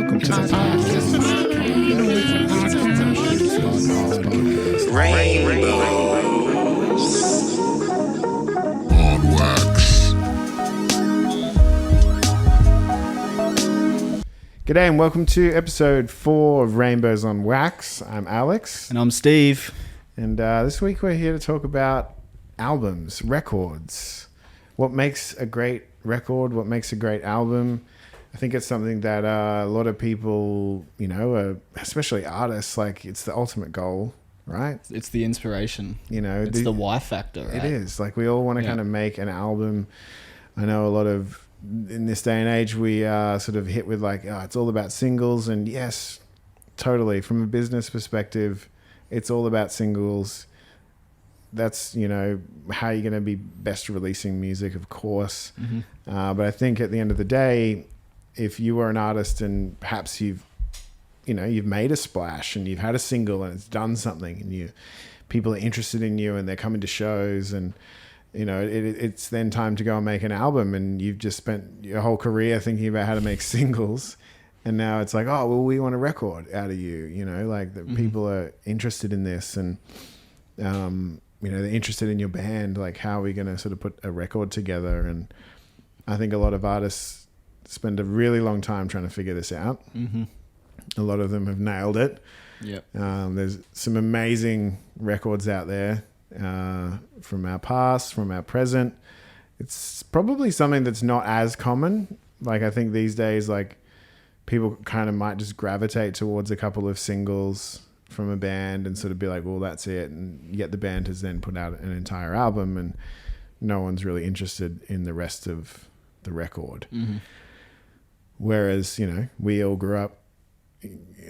Welcome to the on Wax. G'day and welcome to episode 4 of Rainbows on Wax. I'm Alex. And I'm Steve. And this week we're here to talk about albums, records. What makes a great record? What makes a great album? I think it's something that a lot of people, especially artists, like it's the ultimate goal, right? It's the inspiration. It's the why factor, right? It is. Like we all want to kind of make an album. I know a lot of, in this day and age, we are sort of hit with like, it's all about singles. And yes, totally. From a business perspective, it's all about singles. That's, how you're going to be best releasing music, of course. Mm-hmm. But I think at the end of the day, if you are an artist and perhaps you've made a splash and you've had a single and it's done something and people are interested in you and they're coming to shows and, it's then time to go and make an album and you've just spent your whole career thinking about how to make singles. And now it's like, we want a record out of you, people are interested in this and, they're interested in your band. Like, how are we going to sort of put a record together? And I think a lot of artists spend a really long time trying to figure this out. Mm-hmm. A lot of them have nailed it. Yep. There's some amazing records out there from our past, from our present. It's probably something that's not as common. Like, I think these days, like, people kind of might just gravitate towards a couple of singles from a band and sort of be like, well, that's it. And yet the band has then put out an entire album and no one's really interested in the rest of the record. Mm-hmm. Whereas, we all grew up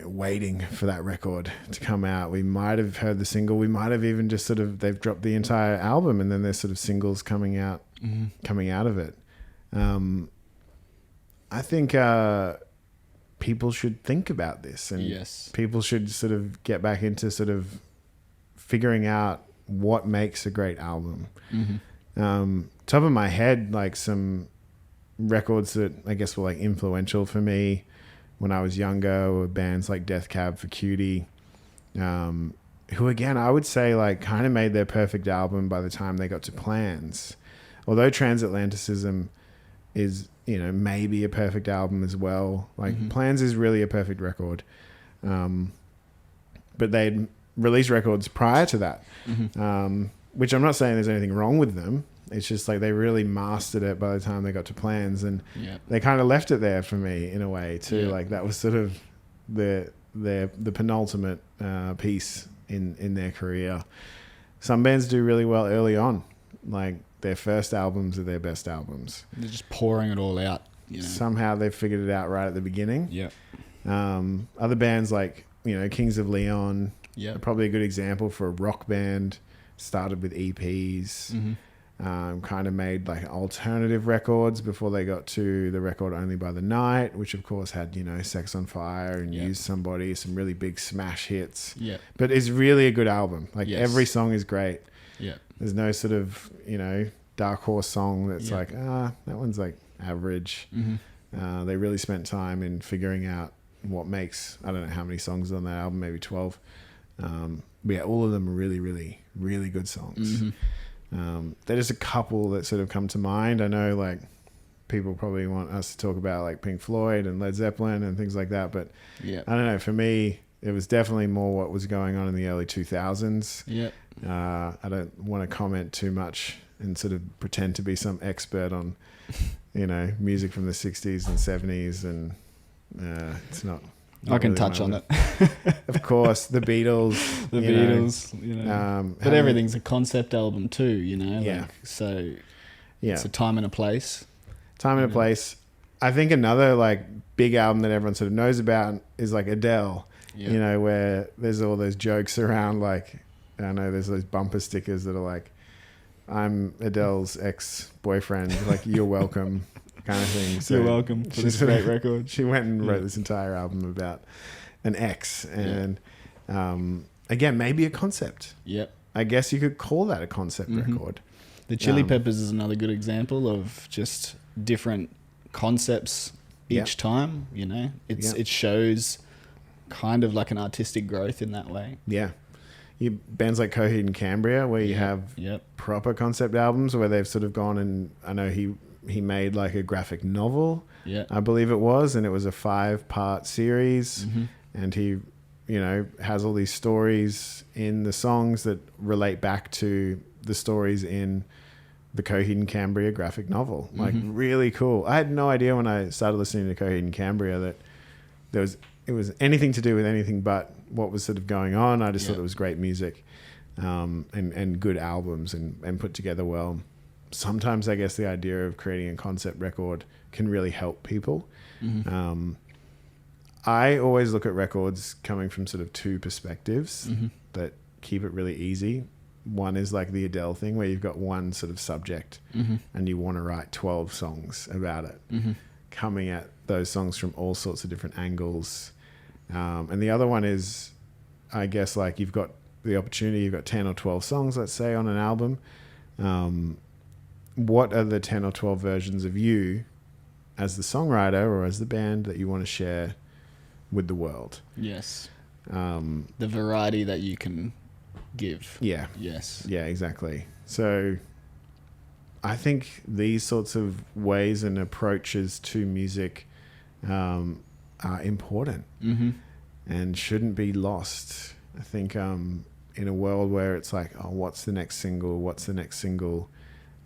waiting for that record to come out. We might have heard the single. We might have even just they've dropped the entire album and then there's sort of singles coming out of it. I think people should think about this and people should sort of get back into sort of figuring out what makes a great album. Mm-hmm. Top of my head, like some records that I guess were like influential for me when I was younger were bands like Death Cab for Cutie, who again, I would say like kind of made their perfect album by the time they got to Plans. Although Transatlanticism is, maybe a perfect album as well. Like Plans is really a perfect record. But they'd released records prior to that, which I'm not saying there's anything wrong with them. It's just like they really mastered it by the time they got to Plans and they kind of left it there for me in a way too. Yeah. Like that was sort of the penultimate piece in their career. Some bands do really well early on. Like their first albums are their best albums. They're just pouring it all out. Somehow they figured it out right at the beginning. Yeah. Other bands like, Kings of Leon are Yeah. probably a good example for a rock band. Started with EPs. Mm-hmm. Kind of made like alternative records before they got to the record Only by the Night, which of course had, Sex on Fire and Use Somebody, some really big smash hits. Yeah. But it's really a good album. Like Yes. every song is great. Yeah. There's no sort of, dark horse song that's like, that one's like average. Mm-hmm. They really spent time in figuring out what makes, I don't know how many songs on that album, maybe 12. But yeah, all of them are really, really, really good songs. Mm-hmm. There's just a couple that sort of come to mind. I know like people probably want us to talk about like Pink Floyd and Led Zeppelin and things like that, but Yeah. I don't know, for me it was definitely more what was going on in the early 2000s. Yeah. I don't want to comment too much and sort of pretend to be some expert on music from the 60s and 70s and it's not I can really touch on my- it. Of course, the Beatles. The you know, Beatles, but having- everything's a concept album too, Yeah. So Yeah. it's a time and a place. Time and a place. I think another like big album that everyone sort of knows about is like Adele. Yeah. Where there's all those jokes around like, I know there's those bumper stickers that are like, I'm Adele's ex-boyfriend, like you're welcome kind of thing. So You're welcome for this great record. She went and wrote this entire album about an ex and again, maybe a concept. Yep. I guess you could call that a concept record. The Chili Peppers is another good example of just different concepts each time. You know, it shows kind of like an artistic growth in that way. Yeah. Bands like Coheed and Cambria, where you have proper concept albums where they've sort of gone, and I know he made like a graphic novel, I believe it was, and it was a 5-part series, and he, you know, has all these stories in the songs that relate back to the stories in the Coheed and Cambria graphic novel. Like really cool. I had no idea when I started listening to Coheed and Cambria that it was anything to do with anything but what was sort of going on. I just thought it was great music, and good albums and put together well. Sometimes I guess the idea of creating a concept record can really help people. I always look at records coming from sort of two perspectives that keep it really easy. One is like the Adele thing, where you've got one sort of subject and you want to write 12 songs about it, coming at those songs from all sorts of different angles. And the other one is, I guess, like you've got the opportunity, you've got 10 or 12 songs, let's say, on an album. What are the 10 or 12 versions of you as the songwriter or as the band that you want to share with the world? Yes. The variety that you can give. Yeah. Yes. Yeah, exactly. So I think these sorts of ways and approaches to music are important and shouldn't be lost. I think in a world where it's like, oh, what's the next single? What's the next single?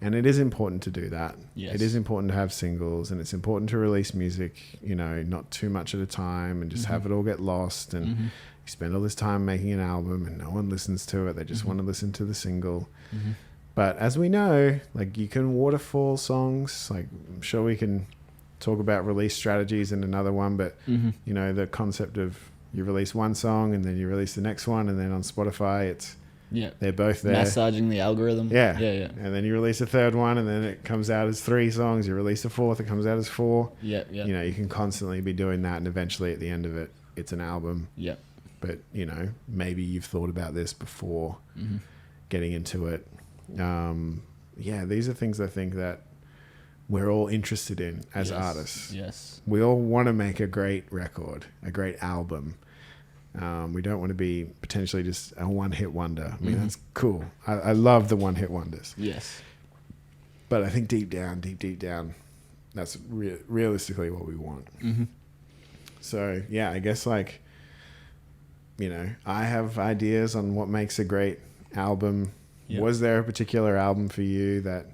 And it is important to do that. Yes. It is important to have singles, and it's important to release music, you know, not too much at a time, and just have it all get lost. And you spend all this time making an album and no one listens to it. They just want to listen to the single. But as we know, like, you can waterfall songs. Like, I'm sure we can talk about release strategies in another one, but you know, the concept of you release one song and then you release the next one, and then on Spotify it's they're both there, massaging the algorithm. Yeah. And then you release a third one, and then it comes out as 3 songs. You release a fourth, it comes out as 4. You know, you can constantly be doing that, and eventually at the end of it, it's an album. But you know, maybe you've thought about this before getting into it. These are things I think that we're all interested in as artists. Yes. We all want to make a great record, a great album. We don't want to be potentially just a one-hit wonder. I mean, that's cool. I love the one-hit wonders. Yes. But I think deep down, that's realistically what we want. So, yeah, I guess, like, you know, I have ideas on what makes a great album. Was there a particular album for you that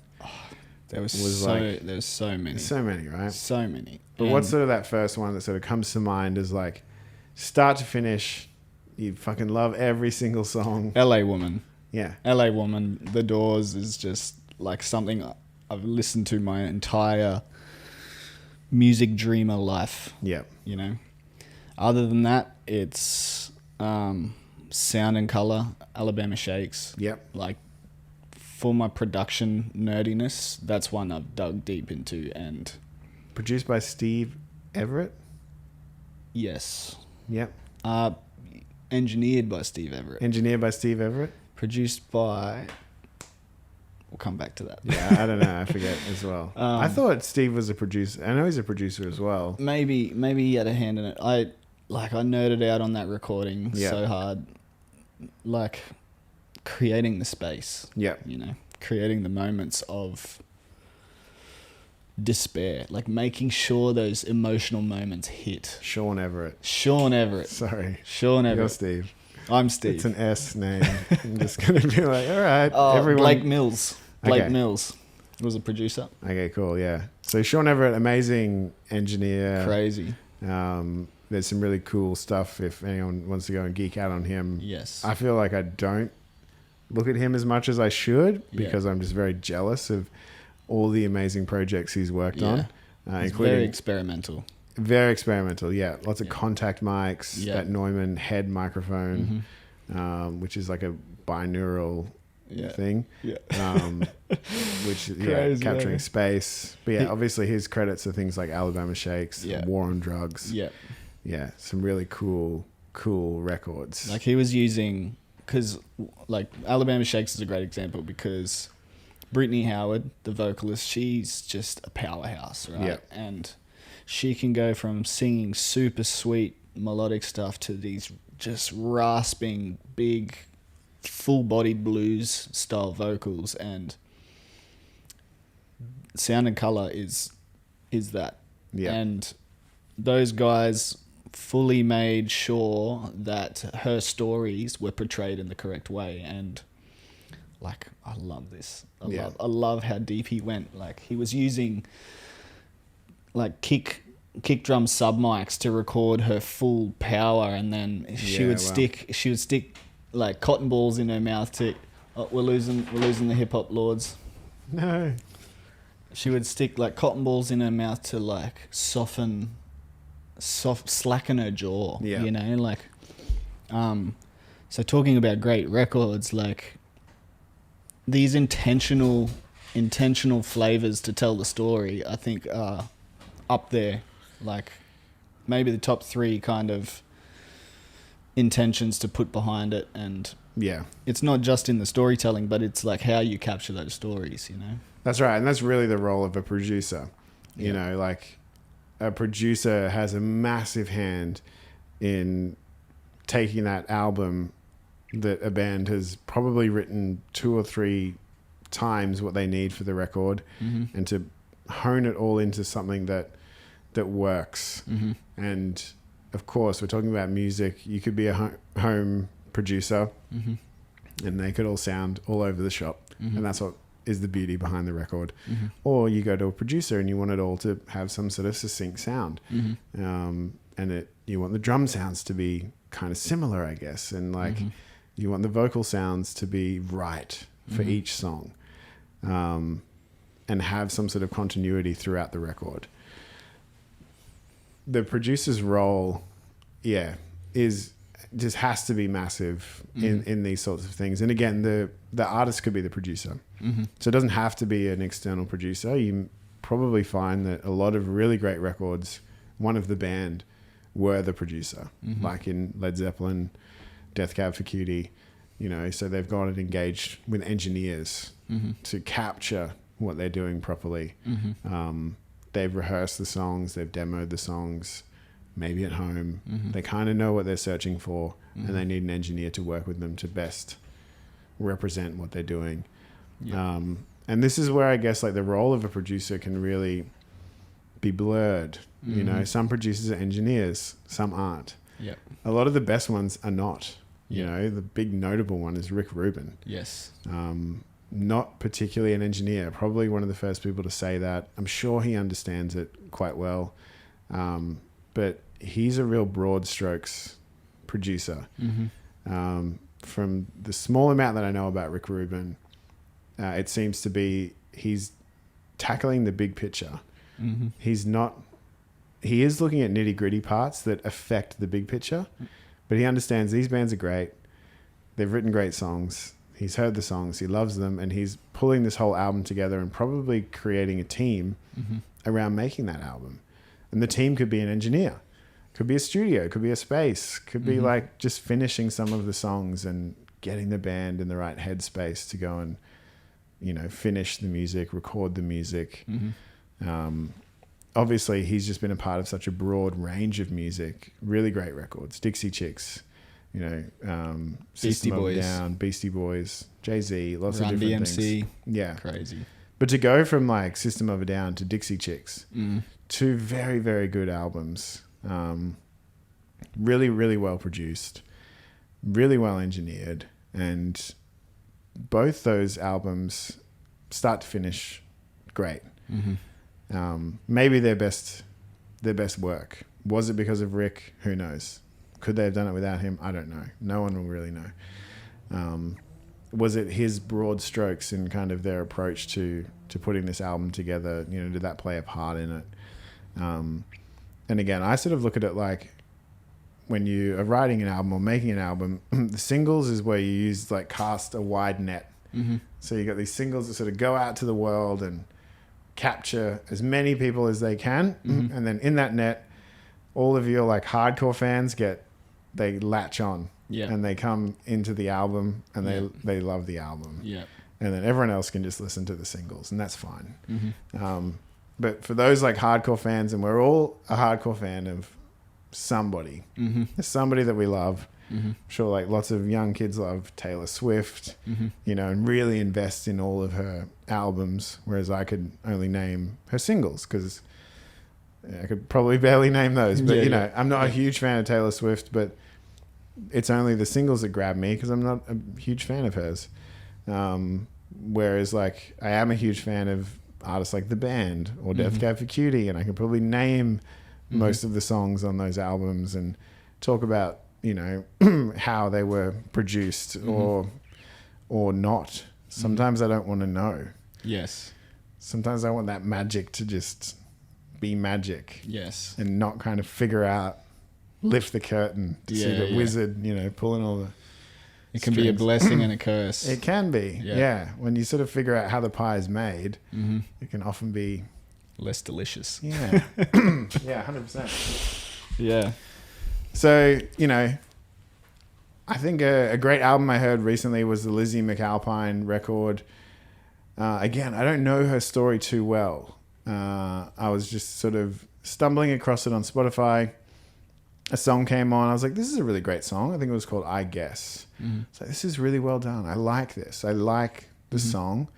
there's so many. So many, right? So many. But what's sort of that first one that sort of comes to mind as, like, start to finish, you fucking love every single song? LA Woman. Yeah. LA Woman, The Doors is just like something I've listened to my entire music dreamer life. Yeah. You know? Other than that, it's Sound and Color, Alabama Shakes. Yep. Like, for my production nerdiness, that's one I've dug deep into. And produced by Steve Everett? Yes. Yep. Engineered by Steve Everett. Engineered by Steve Everett? Produced by... We'll come back to that. Yeah, I don't know. I forget as well. I thought Steve was a producer. I know he's a producer as well. Maybe he had a hand in it. I nerded out on that recording so hard. Like, creating the space. Yeah. You know, creating the moments of despair. Like, making sure those emotional moments hit. Sean Everett. Sorry. Sean Everett. You're Steve. I'm Steve. It's an S name. I'm just going to be like, all right, everyone. Blake Mills. Mills was a producer. Okay, cool, yeah. So Sean Everett, amazing engineer. Crazy. There's some really cool stuff if anyone wants to go and geek out on him. Yes. I feel like I don't look at him as much as I should because I'm just very jealous of all the amazing projects he's worked on. He's including very experimental. Very experimental, yeah. Lots of contact mics, that Neumann head microphone, which is like a binaural thing, which Crazy, capturing space. But obviously his credits are things like Alabama Shakes, War on Drugs. Yeah, some really cool records. Like, he was using, because like Alabama Shakes is a great example because Brittany Howard, the vocalist, she's just a powerhouse, right? Yeah. And she can go from singing super sweet melodic stuff to these just rasping, big, full-bodied blues style vocals, and Sound and Colour is that. Yeah. And those guys fully made sure that her stories were portrayed in the correct way, and like I love this. I love how deep he went. Like he was using like kick drum sub mics to record her full power, and then she would stick like cotton balls in her mouth to we're losing the hip hop lords. No. She would stick like cotton balls in her mouth to like slacken her jaw. Yeah. You know, like so talking about great records, like these intentional flavors to tell the story, I think are up there, like maybe the top 3 kind of intentions to put behind it. And Yeah. it's not just in the storytelling, but it's like how you capture those stories, you know? That's right. And that's really the role of a producer. You Yeah. know, like a producer has a massive hand in taking that album that a band has probably written 2 or 3 times what they need for the record, and to hone it all into something that works. And of course, we're talking about music. You could be a home producer, and they could all sound all over the shop, and that's what is the beauty behind the record. Or you go to a producer and you want it all to have some sort of succinct sound, and you want the drum sounds to be kind of similar, I guess, and like you want the vocal sounds to be right for each song, and have some sort of continuity throughout the record. The producer's role, just has to be massive in these sorts of things. And again, the artist could be the producer. So it doesn't have to be an external producer. You probably find that a lot of really great records, one of the band were the producer, like in Led Zeppelin, Death Cab for Cutie, you know, so they've gone and engaged with engineers to capture what they're doing properly. They've rehearsed the songs, they've demoed the songs, maybe at home. They kind of know what they're searching for, and they need an engineer to work with them to best represent what they're doing. And this is where I guess like the role of a producer can really be blurred. You know, some producers are engineers, some aren't. A lot of the best ones are not. You know, the big notable one is Rick Rubin. Yes. Not particularly an engineer, probably one of the first people to say that. I'm sure he understands it quite well. But he's a real broad strokes producer. From the small amount that I know about Rick Rubin, it seems to be he's tackling the big picture. He is looking at nitty gritty parts that affect the big picture, but he understands these bands are great. They've written great songs. He's heard the songs. He loves them. And he's pulling this whole album together and probably creating a team around making that album. And the team could be an engineer, could be a studio, could be a space, could be like just finishing some of the songs and getting the band in the right headspace to go and, you know, finish the music, record the music. Obviously, he's just been a part of such a broad range of music, really great records, Dixie Chicks, you know, System of a Down, Beastie Boys, Jay-Z, lots Run of different DMC. things. Yeah. Crazy. But to go from like System of a Down to Dixie Chicks, 2 very, very good albums, really, really well produced, really well engineered, and both those albums, start to finish, great. Maybe their best work. Was it because of Rick? Who knows? Could they have done it without him? I don't know. No one will really know. Was it his broad strokes in kind of their approach to putting this album together? You know, did that play a part in it? And again, I sort of look at it like when you are writing an album or making an album, the singles is where you cast a wide net. So you got these singles that sort of go out to the world and capture as many people as they can. And then in that net, all of your like hardcore fans they latch on and they come into the album and they love the album. And then everyone else can just listen to the singles, and that's fine. But for those like hardcore fans, and we're all a hardcore fan of somebody. Mm-hmm. There's somebody that we love. Mm-hmm. I'm sure like lots of young kids love Taylor Swift, Mm-hmm. you know, and really invest in all of her albums, whereas I could only name her singles because I could probably barely name those. But, Yeah, you know, yeah. I'm not a huge fan of Taylor Swift, but it's only the singles that grab me because I'm not a huge fan of hers. Whereas like I am a huge fan of artists like The Band or Death Cab for Cutie, and I can probably name most of the songs on those albums and talk about, you know, how they were produced or not. Sometimes I don't want to know. Yes. Sometimes I want that magic to just be magic Yes. and not kind of figure out, lift the curtain to see Yeah, the yeah. wizard, you know, pulling all the... It can be a strings. blessing and a curse. It can be, Yeah. yeah. When you sort of figure out how the pie is made, Mm-hmm. it can often be, Less delicious. yeah, yeah, 100%. Yeah. So, you know, I think a great album I heard recently was the Lizzie McAlpine record. Again, I don't know her story too well. I was just sort of stumbling across it on Spotify. A song came on. I was like, this is a really great song. I think it was called I Guess. Mm-hmm. So this is really well done. I like this. I like the song.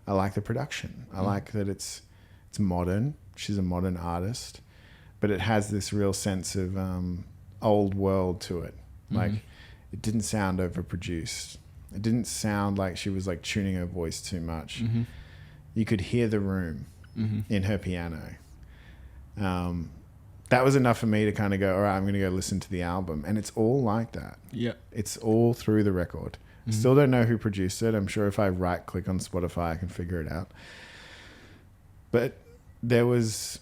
I like the production. I like that it's modern. She's a modern artist, but it has this real sense of old world to it. Like it didn't sound overproduced. It didn't sound like she was like tuning her voice too much. Mm-hmm. You could hear the room Mm-hmm. in her piano. That was enough for me to kind of go, all right, I'm going to go listen to the album. And it's all like that. Yeah. It's all through the record. Still don't know who produced it. I'm sure if I right click on Spotify, I can figure it out. But there was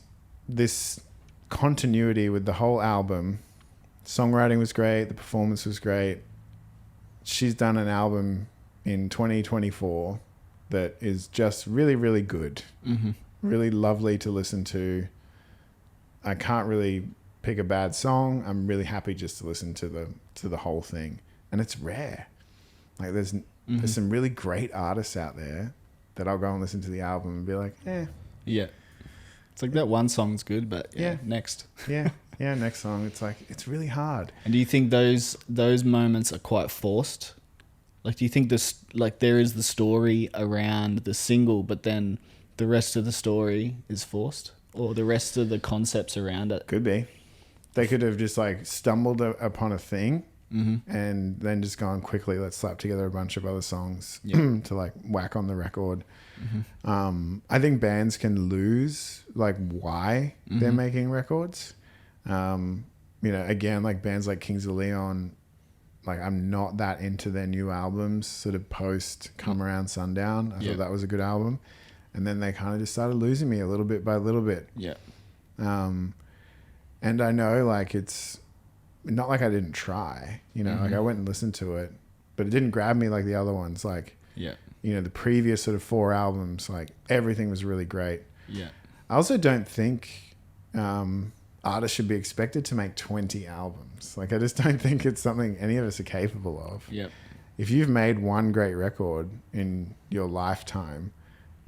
this continuity with the whole album. Songwriting was great. The performance was great. She's done an album in 2024 that is just really, really good. Mm-hmm. Really lovely to listen to. I can't really pick a bad song. I'm really happy just to listen to the whole thing. And it's rare. Like there's some really great artists out there that I'll go and listen to the album and be like, Yeah. It's like that one song's good, but Yeah. next. yeah, next song. It's like, it's really hard. And do you think those moments are quite forced? Like, do you think this, like, there is the story around the single, but then the rest of the story is forced, or the rest of the concepts around it? Could be. They could have just like stumbled upon a thing and then just gone quickly, let's slap together a bunch of other songs to like whack on the record. I think bands can lose like why they're making records. You know, again, like bands like Kings of Leon, like I'm not that into their new albums sort of post Come Around Sundown. I thought that was a good album. And then they kind of just started losing me a little bit by little bit. Yeah. And I know like it's not like I didn't try, you know, like I went and listened to it, but it didn't grab me like the other ones. Like, Yeah. you know, the previous sort of 4 albums, like everything was really great. Yeah. I also don't think artists should be expected to make 20 albums. Like, I just don't think it's something any of us are capable of. Yep. If you've made one great record in your lifetime,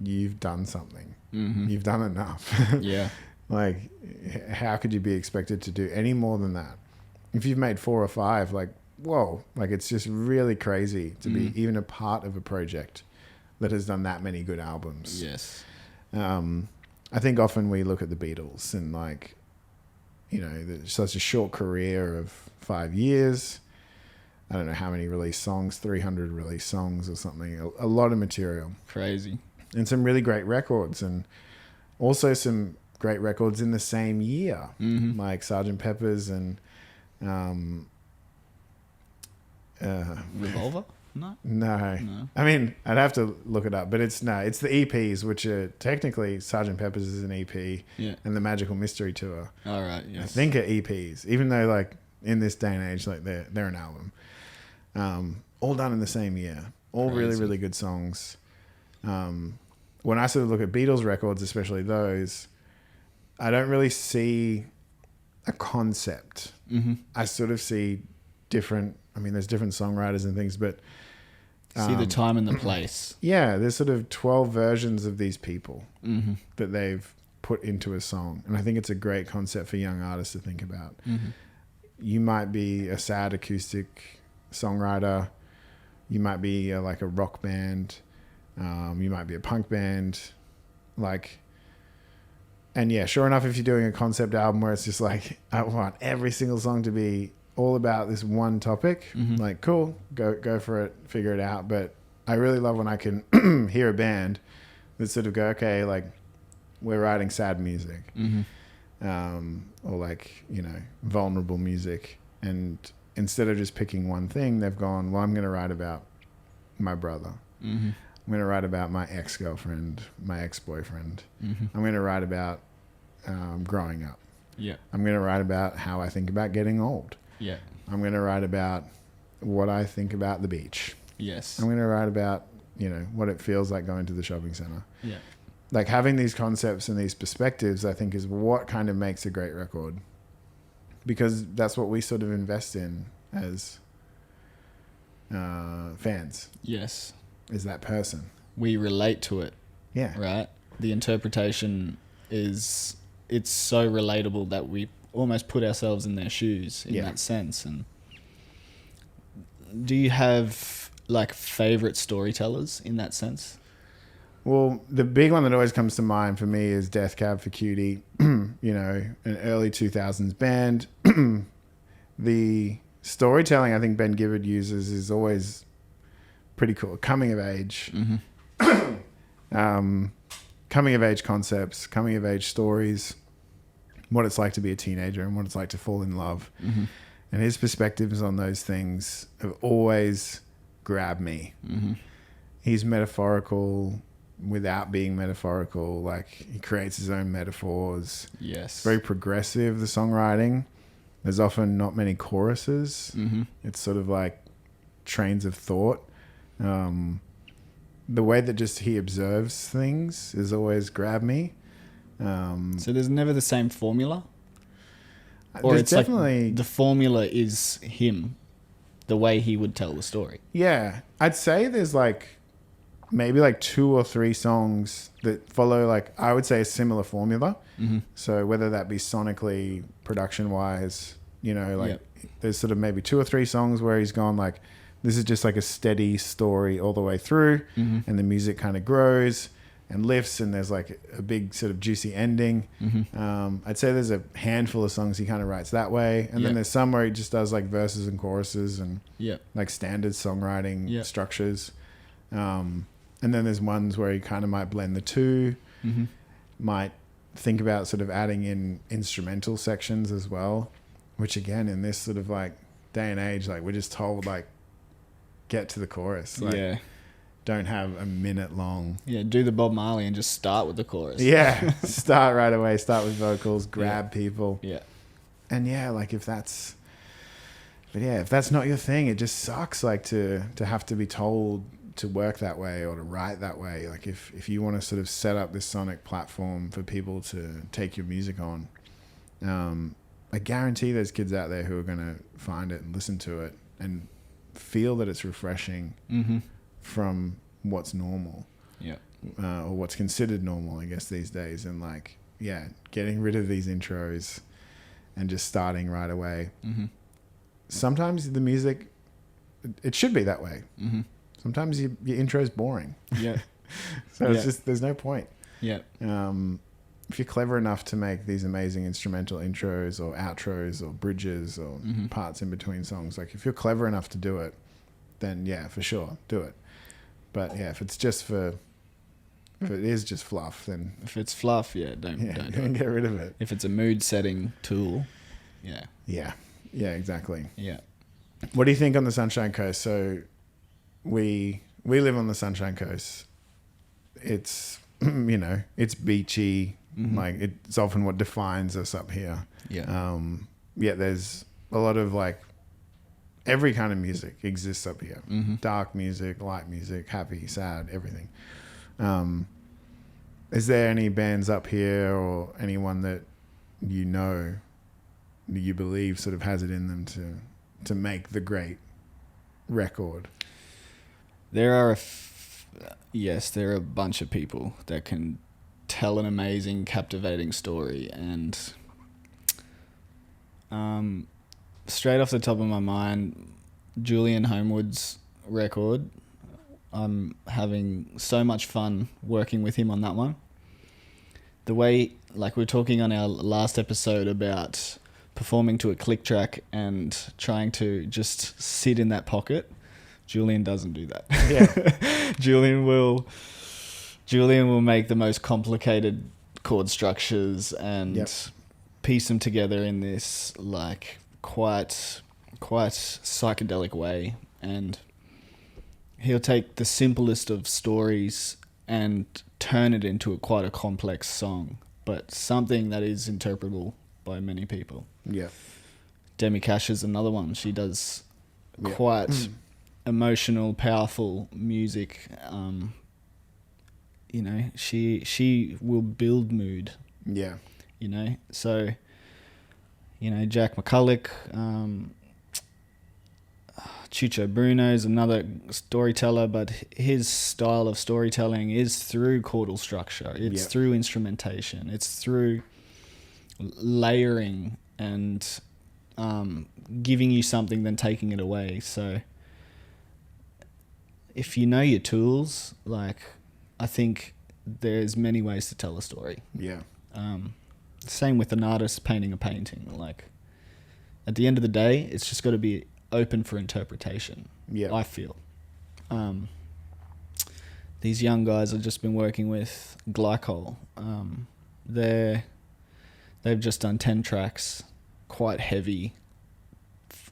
you've done something. You've done enough. Yeah. Like, how could you be expected to do any more than that? If you've made 4 or 5, like, whoa, like it's just really crazy to be even a part of a project that has done that many good albums. Yes. I think often we look at the Beatles and like, you know, there's such a short career of 5 years. I don't know how many released songs, 300 released songs or something, a lot of material. Crazy. And some really great records, and also some great records in the same year, like Sgt. Pepper's and Revolver? No. no. I mean, I'd have to look it up, but it's the EPs, which are technically Sgt. Pepper's is an EP, Yeah. and the Magical Mystery Tour, All right. I Yes. think are EPs, even though like in this day and age, like they're an album. All done in the same year, all really, Crazy. really good songs. When I sort of look at Beatles records, especially those, I don't really see a concept. I sort of see different, I mean, there's different songwriters and things, but See the time and the place. yeah, there's sort of 12 versions of these people that they've put into a song. And I think it's a great concept for young artists to think about. Mm-hmm. You might be a sad acoustic songwriter. You might be like a rock band. You might be a punk band. And yeah, sure enough, if you're doing a concept album where it's just like, I want every single song to be all about this one topic, like, cool, go for it, figure it out. But I really love when I can hear a band that sort of go, okay, like, we're writing sad music, or like, you know, vulnerable music. And instead of just picking one thing, they've gone, well, I'm going to write about my brother. I'm going to write about my ex-girlfriend, my ex-boyfriend. I'm going to write about growing up. Yeah. I'm going to write about how I think about getting old. Yeah. I'm going to write about what I think about the beach. Yes. I'm going to write about, you know, what it feels like going to the shopping center. Yeah. Like having these concepts and these perspectives, I think, is what kind of makes a great record. Because that's what we sort of invest in as fans. Yes. Is that person. We relate to it, Yeah. right? The interpretation it's so relatable that we almost put ourselves in their shoes in that sense. And do you have like favorite storytellers in that sense? Well, the big one that always comes to mind for me is Death Cab for Cutie. You know, an early 2000s band. The storytelling I think Ben Gibbard uses is always pretty cool. Coming of age. Coming of age concepts, coming of age stories, what it's like to be a teenager and what it's like to fall in love. And his perspectives on those things have always grabbed me. He's metaphorical without being metaphorical. Like, he creates his own metaphors. Yes. Very progressive, the songwriting. There's often not many choruses. It's sort of like trains of thought. The way that just he observes things has always grabbed me. So there's never the same formula? Or There's it's definitely, like the formula is him, the way he would tell the story. yeah. I'd say there's like maybe like 2 or 3 songs that follow, like, I would say, a similar formula. So whether that be sonically, production wise, you know, like there's sort of maybe 2 or 3 songs where he's gone like, this is just like a steady story all the way through, and the music kind of grows and lifts, and there's like a big sort of juicy ending. I'd say there's a handful of songs he kind of writes that way, and then there's some where he just does like verses and choruses and like standard songwriting structures. And then there's ones where he kind of might blend the two, might think about sort of adding in instrumental sections as well, which again, in this sort of like day and age, like we're just told like, get to the chorus. Like, don't have a minute long. Yeah, do the Bob Marley and just start with the chorus. Yeah, start right away. Start with vocals, grab people. Yeah. And yeah, like if that's not your thing, it just sucks. Like to have to be told to work that way or to write that way. Like if you want to sort of set up this sonic platform for people to take your music on, I guarantee there's kids out there who are going to find it and listen to it and feel that it's refreshing from what's normal, or what's considered normal, I guess, these days. And like, yeah, getting rid of these intros and just starting right away. Sometimes the music, it should be that way. Sometimes your intro is boring. So it's just, there's no point. If you're clever enough to make these amazing instrumental intros or outros or bridges or parts in between songs, like if you're clever enough to do it, then yeah, for sure, do it. But yeah, if it is just fluff, then If it's fluff, don't do it. get rid of it. If it's a mood setting tool, Yeah, exactly. Yeah. What do you think on the Sunshine Coast? So we live on the Sunshine Coast. It's you know, it's beachy. Like it's often what defines us up here. There's a lot of like every kind of music exists up here. Dark music, light music, happy, sad, everything. Is there any bands up here or anyone that you know, you believe sort of has it in them to make the great record? There are there are a bunch of people that can tell an amazing, captivating story. And straight off the top of my mind, Julian Homewood's record, I'm having so much fun working with him on that one. The way, like we were talking on our last episode about performing to a click track and trying to just sit in that pocket, Julian doesn't do that. Yeah. Julian will make the most complicated chord structures and piece them together in this like quite psychedelic way, and he'll take the simplest of stories and turn it into quite a complex song, but something that is interpretable by many people. Yeah. Demi Cash is another one. She does quite emotional, powerful music. You know, she will build mood. Yeah. You know, so, you know, Jack McCulloch, Chucho Bruno is another storyteller, but his style of storytelling is through chordal structure. It's through instrumentation. It's through layering and giving you something, then taking it away. So if you know your tools, like, I think there's many ways to tell a story. Yeah. Same with an artist painting a painting. Like, at the end of the day, it's just got to be open for interpretation. Yeah. I feel. These young guys I've just been working with, Glycol, they've just done 10 tracks, quite heavy.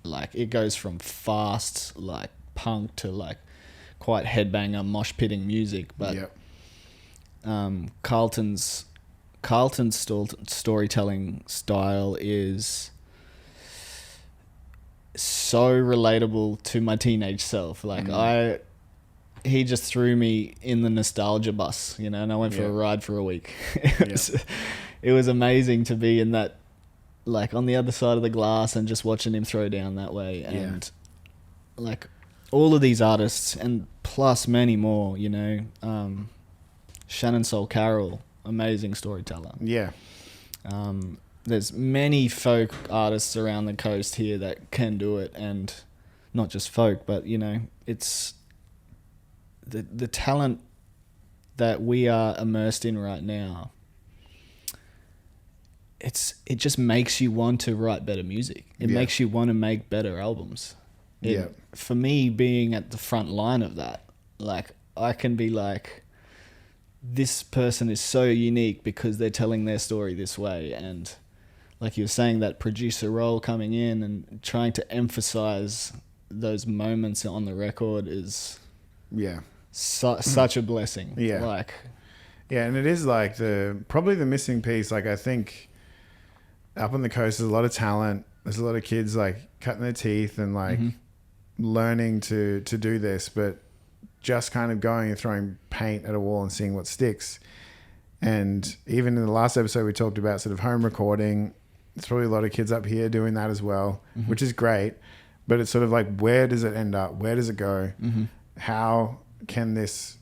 Like, it goes from fast, like punk, to like quite headbanger, mosh pitting music. But Carlton's storytelling style is so relatable to my teenage self. Like, he just threw me in the nostalgia bus, you know, and I went for a ride for a week. It was amazing to be in that, like, on the other side of the glass and just watching him throw down that way. And like, all of these artists, and plus many more, you know, Shannon Soul Carroll, amazing storyteller. Yeah. There's many folk artists around the coast here that can do it, and not just folk, but, you know, it's the talent that we are immersed in right now. It just makes you want to write better music. It makes you want to make better albums. For me, being at the front line of that, like, I can be like, this person is so unique because they're telling their story this way. And like you were saying, that producer role coming in and trying to emphasize those moments on the record is such a blessing. And it is like probably the missing piece. Like, I think up on the coast, there's a lot of talent. There's a lot of kids like cutting their teeth and like learning to do this, but just kind of going and throwing paint at a wall and seeing what sticks. And even in the last episode, we talked about sort of home recording. There's probably a lot of kids up here doing that as well, which is great. But it's sort of like, where does it end up? Where does it go? How can this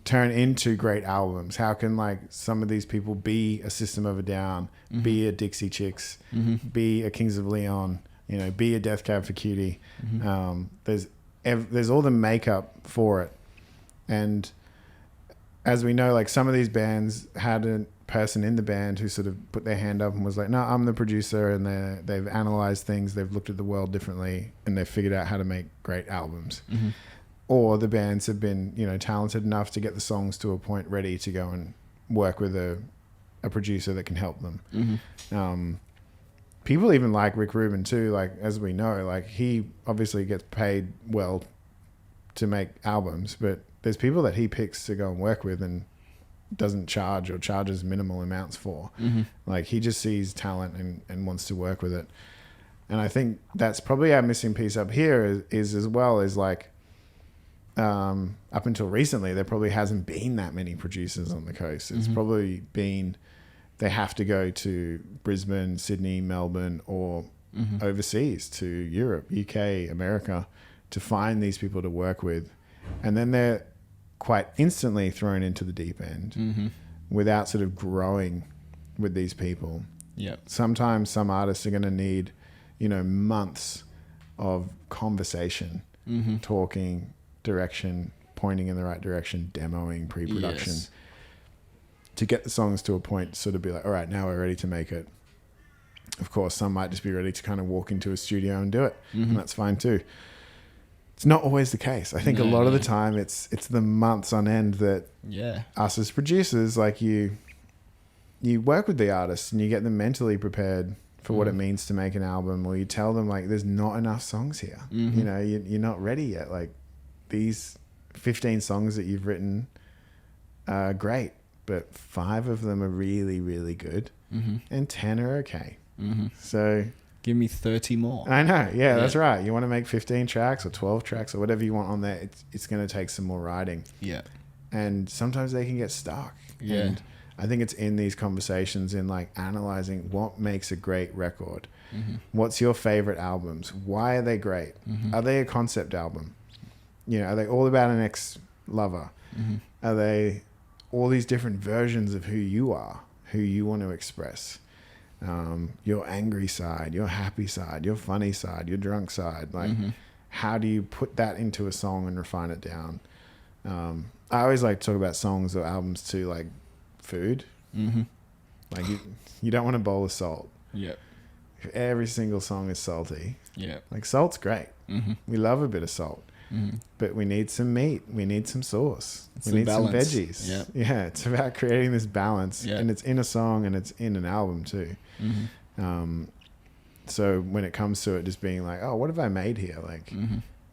turn into great albums? How can, like, some of these people be a System of a Down, be a Dixie Chicks, be a Kings of Leon, you know, be a Death Cab for Cutie? There's all the makeup for it. And as we know, like, some of these bands had a person in the band who sort of put their hand up and was like, no, I'm the producer, and they've analyzed things, they've looked at the world differently, and they've figured out how to make great albums. Or the bands have been, you know, talented enough to get the songs to a point ready to go and work with a producer that can help them. People even like Rick Rubin too. Like, as we know, like, he obviously gets paid well to make albums, but there's people that he picks to go and work with and doesn't charge, or charges minimal amounts for. Like, he just sees talent and wants to work with it. And I think that's probably our missing piece up here is as well, is like, up until recently, there probably hasn't been that many producers on the coast. It's probably been, they have to go to Brisbane, Sydney, Melbourne, or overseas to Europe, UK, America, to find these people to work with. And then they're quite instantly thrown into the deep end. without sort of growing with these people. Yeah. Sometimes some artists are going to need, months of conversation, talking, direction, pointing in the right direction, demoing, pre-production, Yes. to get the songs to a point, sort of be like, all right, now we're ready to make it. Of course, some might just be ready to kind of walk into a studio and do it, and that's fine too. It's not always the case. I think a lot of the time it's the months on end that us as producers, like you work with the artists and you get them mentally prepared for what it means to make an album, or you tell them like there's not enough songs here. You're not ready yet. Like these 15 songs that you've written are great, but 5 of them are really, really good, and 10 are okay. So give me 30 more. I know. Yeah, that's right. You want to make 15 tracks or 12 tracks or whatever you want on there. It's going to take some more writing. Yeah. And sometimes they can get stuck. Yeah. And I think it's in these conversations in like analyzing what makes a great record. What's your favorite albums? Why are they great? Are they a concept album? Are they all about an ex-lover? Are they all these different versions of who you are, who you want to express? Your angry side, your happy side, your funny side, your drunk side. Like, how do you put that into a song and refine it down? I always like to talk about songs or albums too, like food. Like you don't want a bowl of salt. Yeah. If every single song is salty. Yeah. Like salt's great. We love a bit of salt. But we need some meat. We need some sauce. We need some veggies. Yep. Yeah, it's about creating this balance. Yep. And it's in a song and it's in an album too. So when it comes to it just being like, oh, what have I made here? Like,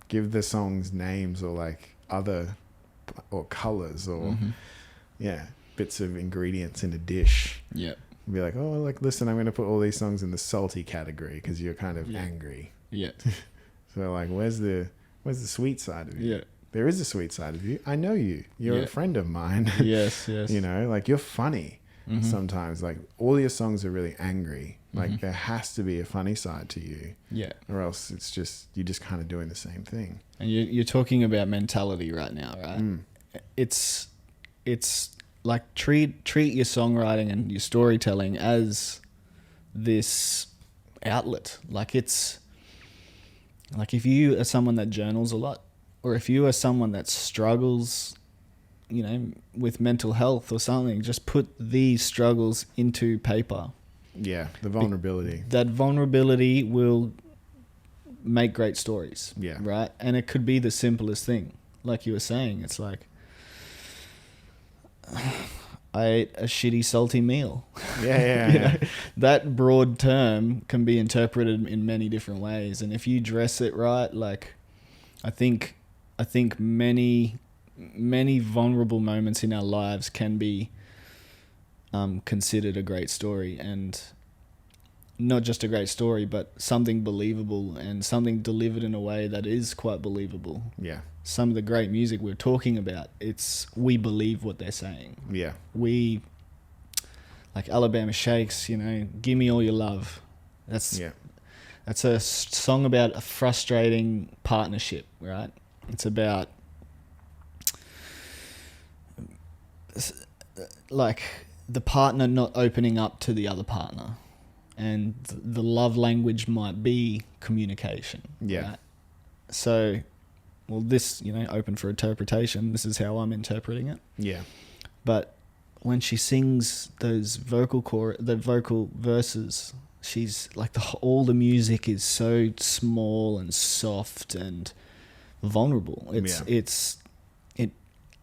give the songs names or like other or colors or bits of ingredients in a dish. Yeah. Be like, oh, like, listen, I'm going to put all these songs in the salty category because you're kind of angry. Yeah. So like, where's the sweet side of you? Yeah. There is a sweet side of you. I know you. You're a friend of mine. Yes. Like you're funny sometimes. Like all your songs are really angry. Like there has to be a funny side to you. Yeah. Or else you're just kind of doing the same thing. And you're talking about mentality right now, right? It's like treat your songwriting and your storytelling as this outlet. Like it's like if you are someone that journals a lot, or if you are someone that struggles, with mental health or something, just put these struggles into paper. Yeah, the vulnerability. That vulnerability will make great stories. Yeah. Right? And it could be the simplest thing. Like you were saying, it's like, I ate a shitty salty meal. Yeah. That broad term can be interpreted in many different ways. And if you dress it right, like I think many vulnerable moments in our lives can be considered a great story, and not just a great story, but something believable and something delivered in a way that is quite believable. Yeah. Some of the great music we're talking about, we believe what they're saying. Yeah. We, like Alabama Shakes, Give Me All Your Love. That's a song about a frustrating partnership, right? It's about like the partner not opening up to the other partner, and the love language might be communication. Yeah. Right? So, well, this, open for interpretation. This is how I'm interpreting it. Yeah. But when she sings those the vocal verses, she's like all the music is so small and soft and vulnerable. It's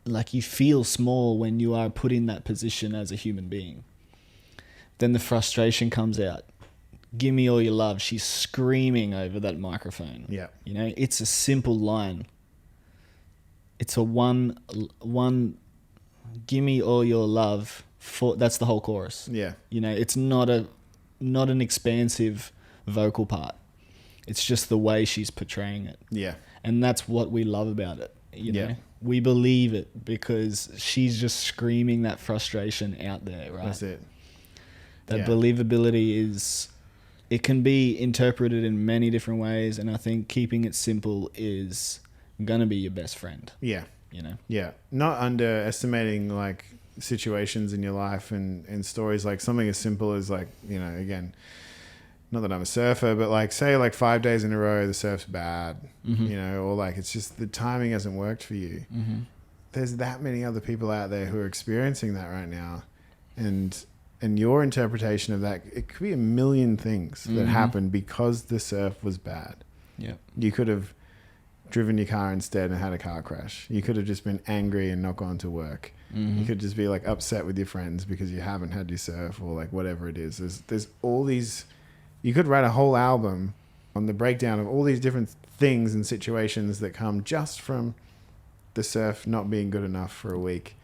like you feel small when you are put in that position as a human being. Then the frustration comes out. Give me all your love. She's screaming over that microphone. Yeah. It's a simple line. It's a one give me all your love that's the whole chorus. Yeah. It's not an expansive vocal part. It's just the way she's portraying it. Yeah. And that's what we love about it. We believe it because she's just screaming that frustration out there, right? That's it. That believability it can be interpreted in many different ways, and I think keeping it simple is gonna be your best friend. Yeah. you know? Yeah. Not underestimating like situations in your life and stories, like something as simple as like, you know, again, not that I'm a surfer, but like say like 5 days in a row the surf's bad, you know, or like it's just the timing hasn't worked for you. There's that many other people out there who are experiencing that right now, and your interpretation of that, it could be a million things that happened because the surf was bad. Yeah. You could have driven your car instead and had a car crash. You could have just been angry and not gone to work. You could just be like upset with your friends because you haven't had your surf, or like whatever it is. There's all these. You could write a whole album on the breakdown of all these different things and situations that come just from the surf not being good enough for a week.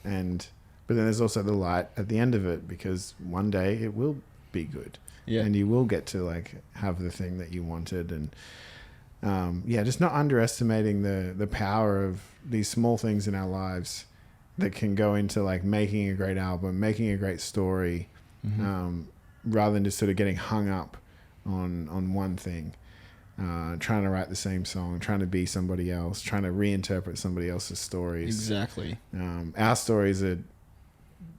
But then there's also the light at the end of it, because one day it will be good. Yeah. And you will get to like have the thing that you wanted. And just not underestimating the power of these small things in our lives that can go into like making a great album, making a great story, rather than just sort of getting hung up on one thing, trying to write the same song, trying to be somebody else, trying to reinterpret somebody else's stories. Exactly. Our stories are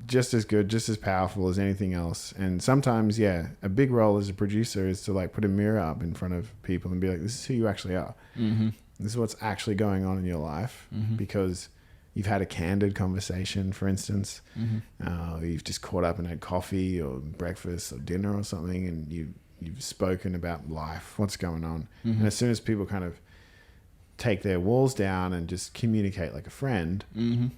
just as good, just as powerful as anything else. And sometimes, a big role as a producer is to like put a mirror up in front of people and be like, this is who you actually are. This is what's actually going on in your life, because you've had a candid conversation, for instance. You've just caught up and had coffee or breakfast or dinner or something, and you've spoken about life, what's going on. And as soon as people kind of take their walls down and just communicate like a friend, you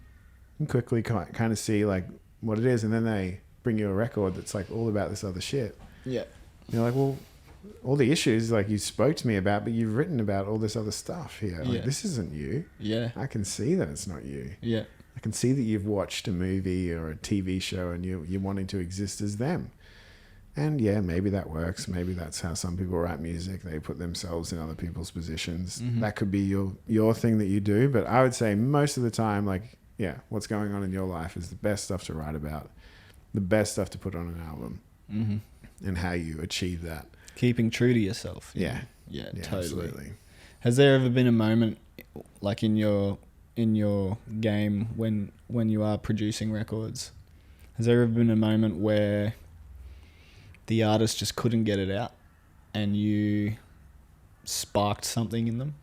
quickly kind of see like what it is. And then they bring you a record that's like all about this other shit. Yeah. And you're like, well, all the issues like you spoke to me about, but you've written about all this other stuff here. Like, this isn't you. Yeah. I can see that it's not you. Yeah. I can see that you've watched a movie or a TV show and you're wanting to exist as them. And maybe that works. Maybe that's how some people write music. They put themselves in other people's positions. That could be your thing that you do. But I would say most of the time, like, what's going on in your life is the best stuff to write about, the best stuff to put on an album, and how you achieve that. Keeping true to yourself. Yeah, totally. Absolutely. Has there ever been a moment, like in your game when you are producing records, has there ever been a moment where the artist just couldn't get it out and you sparked something in them?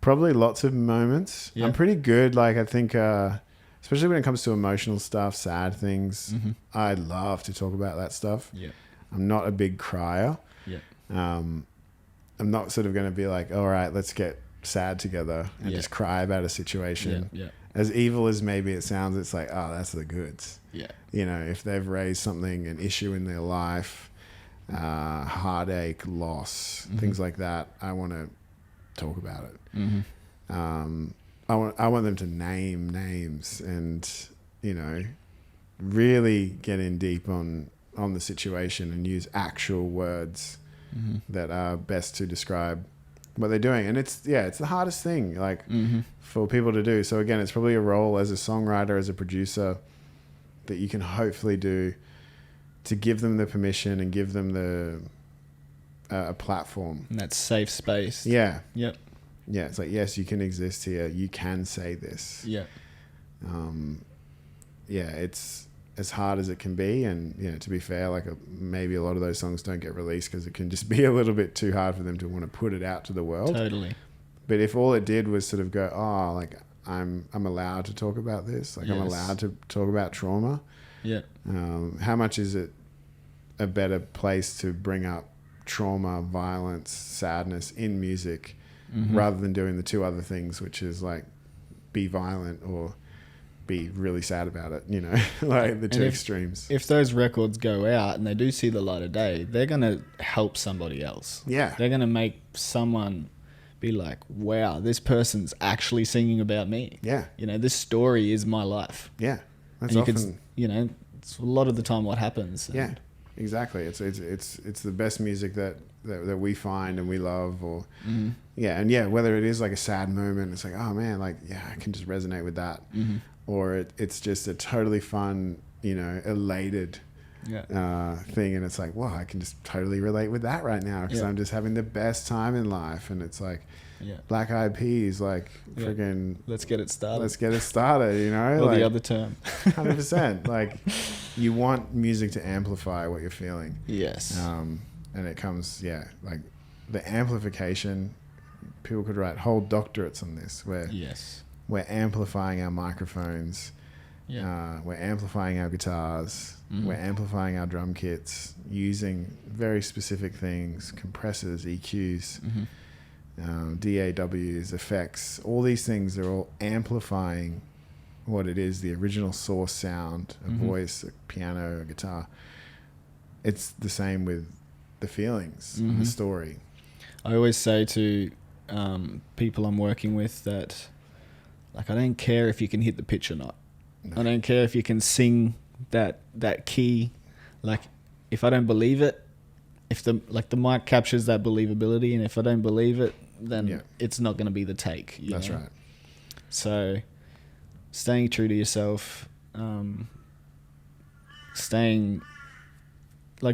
Probably lots of moments. Yeah. I'm pretty good. Like, I think, especially when it comes to emotional stuff, sad things, I love to talk about that stuff. Yeah. I'm not a big crier. Yeah. I'm not sort of going to be like, all right, let's get sad together and just cry about a situation. Yeah. As evil as maybe it sounds, it's like, oh, that's the goods. Yeah. You know, if they've raised something, an issue in their life, heartache, loss, things like that, I want to talk about it. I want them to name names and, you know, really get in deep on the situation and use actual words that are best to describe what they're doing. And it's the hardest thing, like, for people to do. So again, it's probably a role as a songwriter, as a producer, that you can hopefully do to give them the permission and give them the a platform. And that safe space. Yeah. Yep. Yeah. It's like, yes, you can exist here. You can say this. Yeah. It's as hard as it can be. And, you know, to be fair, like maybe a lot of those songs don't get released because it can just be a little bit too hard for them to want to put it out to the world. Totally. But if all it did was sort of go, oh, like I'm allowed to talk about this. Like, I'm allowed to talk about trauma. Yeah. How much is it a better place to bring up trauma, violence, sadness in music, rather than doing the two other things, which is like be violent or be really sad about it, you know, like the two extremes. If those records go out and they do see the light of day, they're going to help somebody else. Yeah. They're going to make someone be like, wow, this person's actually singing about me. Yeah. You know, this story is my life. Yeah. That's and often, it's a lot of the time what happens. Yeah, exactly. It's the best music that we find and we love, or whether it is like a sad moment, it's like, oh man, like, I can just resonate with that. Or it's just a totally fun, you know, elated thing, and it's like, wow, I can just totally relate with that right now because I'm just having the best time in life, and it's like Black Eyed Peas, like friggin' let's get it started, you know, or like, the other term. 100%. Like, you want music to amplify what you're feeling. Yes. And it comes, like the amplification. People could write whole doctorates on this, where we're amplifying our microphones. We're amplifying our guitars. We're amplifying our drum kits using very specific things, compressors, EQs, DAWs, effects. All these things are all amplifying what it is, the original source sound, a voice, a piano, a guitar. It's the same with the feelings and the story. I always say to people I'm working with that, like, I don't care if you can hit the pitch or not. No. I don't care if you can sing that key. Like, if I don't believe it, if the mic captures that believability, and if I don't believe it, then it's not going to be the take. That's right. So, staying true to yourself,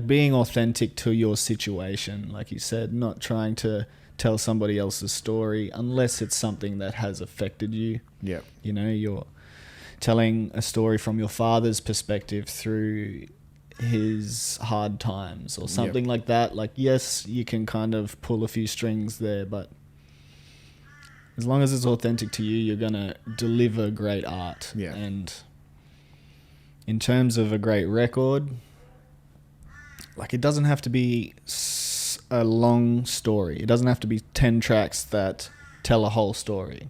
being authentic to your situation, like you said, not trying to tell somebody else's story unless it's something that has affected you. Yeah. You know, you're telling a story from your father's perspective through his hard times or something like that. Like, yes, you can kind of pull a few strings there, but as long as it's authentic to you, you're going to deliver great art. Yeah. And in terms of a great record, like, it doesn't have to be a long story. It doesn't have to be 10 tracks that tell a whole story.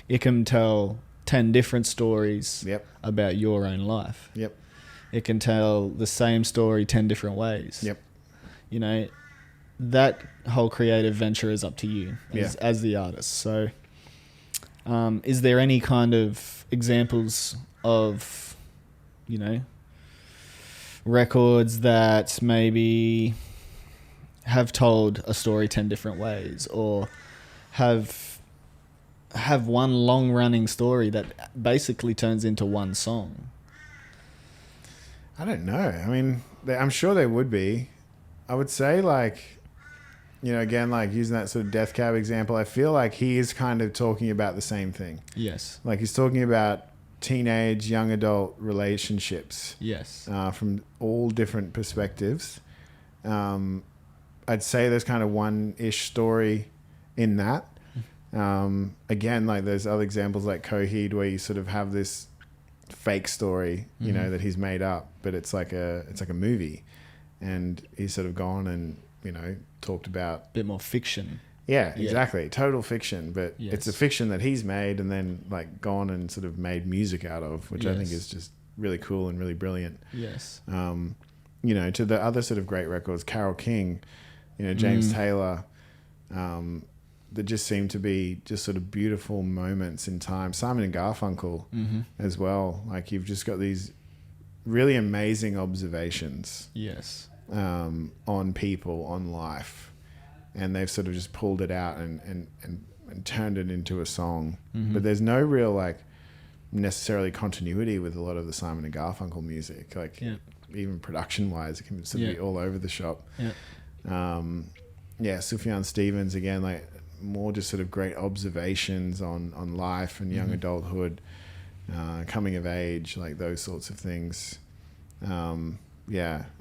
It can tell 10 different stories about your own life. Yep. It can tell the same story 10 different ways. Yep. You know, that whole creative venture is up to you as the artist. So, is there any kind of examples of, you know, records that maybe have told a story 10 different ways, or have one long running story that basically turns into one song? I don't know. I mean, I'm sure there would be. I would say, like, you know, again, like using that sort of Death Cab example, I feel like he is kind of talking about the same thing. Yes. Like, he's talking about teenage, young adult relationships. Yes. From all different perspectives. I'd say there's kind of one-ish story in that. Again, like, there's other examples like Coheed where you sort of have this fake story, you know, that he's made up, but it's like a movie, and he's sort of gone and, you know, talked about a bit more fiction. Yeah, exactly. Total fiction, but it's a fiction that he's made and then, like, gone and sort of made music out of, which I think is just really cool and really brilliant. Yes. You know, to the other sort of great records, Carole King, you know, James Taylor, that just seem to be just sort of beautiful moments in time. Simon and Garfunkel as well. Like, you've just got these really amazing observations on people, on life, and they've sort of just pulled it out and turned it into a song. But there's no real, like, necessarily continuity with a lot of the Simon and Garfunkel music. Like, even production-wise, it can sort of be all over the shop. Sufjan Stevens, again, like, more just sort of great observations on life and young adulthood, coming of age, like those sorts of things. I don't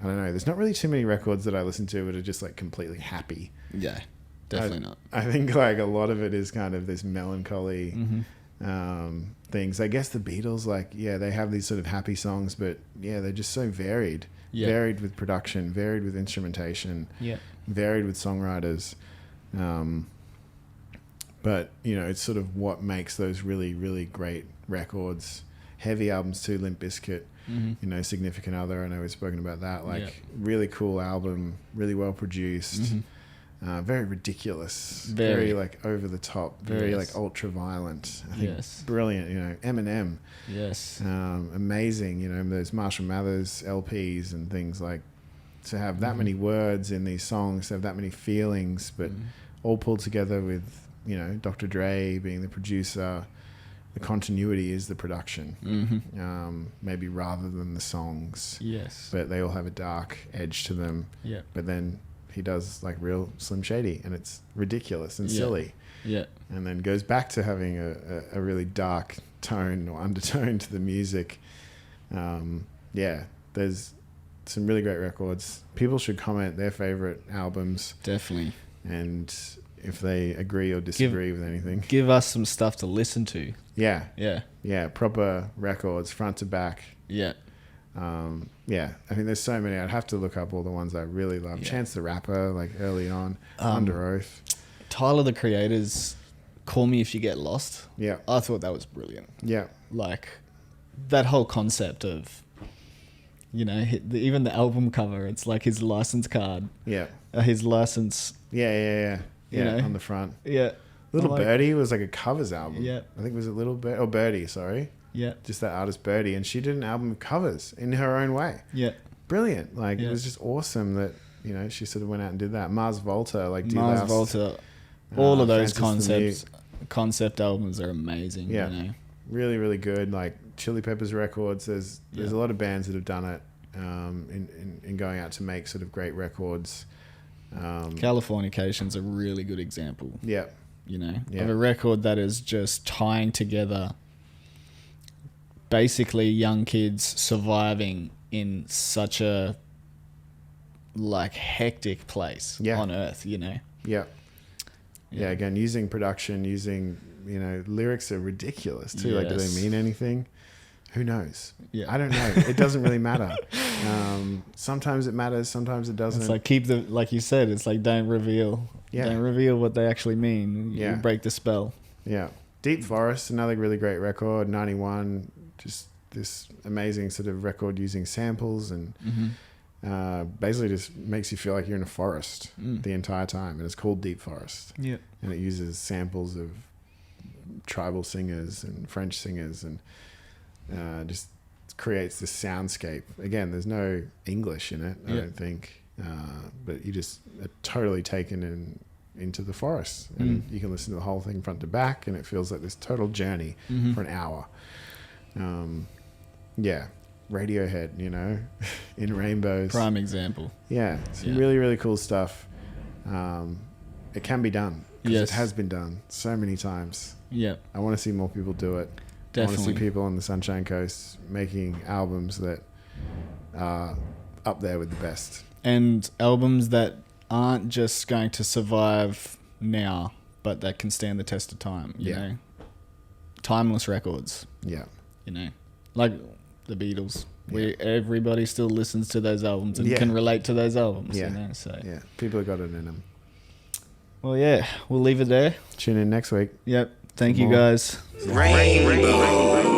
know. There's not really too many records that I listen to that are just, like, completely happy. Yeah, definitely not. I think, like, a lot of it is kind of this melancholy things. I guess the Beatles, like, they have these sort of happy songs, but they're just so varied. Varied with production, varied with instrumentation, varied with songwriters. But, you know, it's sort of what makes those really, really great records. Heavy albums too, Limp Bizkit, you know, Significant Other. I know we've spoken about that. Like, really cool album, really well produced, very ridiculous, very like over the top, very like ultra violent. I think brilliant. You know, Eminem, amazing. You know, those Marshall Mathers LPs and things, like, to have that many words in these songs, to have that many feelings, but all pulled together with, you know, Dr. Dre being the producer, the continuity is the production, Mm-hmm. maybe rather than the songs. Yes. But they all have a dark edge to them. Yeah. But then he does like real Slim Shady, and it's ridiculous and Yeah. silly. Yeah. And then goes back to having a really dark tone or undertone to the music. Yeah, there's some really great records. People should comment their favorite albums, Definitely. and if they agree or disagree with anything. Give us some stuff to listen to. Yeah, Yeah. proper records, front to back. Yeah. Yeah, I mean, there's so many. I'd have to look up all the ones I really love. Yeah. Chance the Rapper, like early on, Under Oath. Tyler the Creator's Call Me If You Get Lost. Yeah, I thought that was brilliant. yeah, Like that whole concept of, you know, even the album cover, it's like his license card, yeah, his license. yeah. You know? On the front. Yeah. Little I'm like- Birdie was like a covers album. Yeah. I think it was a Little Birdie, or Birdie, sorry. Yeah. Just that artist Birdie, and she did an album of covers in her own way. Yeah. Brilliant. Like, Yeah. it was just awesome that, you know, she sort of went out and did that. Mars Volta, like Mars D-Louse, Volta. All of those Francis the concept albums are amazing. Yeah. You know? really, really good. Like Chili Peppers records. There's Yeah. a lot of bands that have done it in going out to make sort of great records. Californication's a really good example. Yeah, You know, Yeah. of a record that is just tying together basically young kids surviving in such a like hectic place Yeah. on earth, you know. yeah. Again, using production, using, you know, lyrics are ridiculous too. Like, do Yes. they mean anything? Who knows? Yeah. I don't know. It doesn't really matter. Sometimes it matters. Sometimes it doesn't. It's like keep the, like you said, it's like don't reveal what they actually mean. You Yeah. break the spell. Yeah. Deep Forest, another really great record, 91, just this amazing sort of record using samples and basically just makes you feel like you're in a forest the entire time. And it's called Deep Forest. Yeah. And it uses samples of tribal singers and French singers and just creates this soundscape. Again, there's no English in it, I Yeah. don't think. But you just are totally taken into the forest, and you can listen to the whole thing front to back, and it feels like this total journey for an hour. Yeah, Radiohead, you know, in Rainbows. Prime example. Yeah, some Yeah. really, really cool stuff. It can be done, because Yes. it has been done so many times. Yeah. I want to see more people do it. I want to Definitely. see people on the Sunshine Coast making albums that are up there with the best. And albums that aren't just going to survive now, but that can stand the test of time, you Yeah. know. Timeless records, Yeah, you know. Like the Beatles. Everybody still listens to those albums and Yeah. can relate to those albums, Yeah. you know. So yeah. People have got it in them. well, yeah, we'll leave it there. Tune in next week. Yep. Thank you more. guys. Rainbow.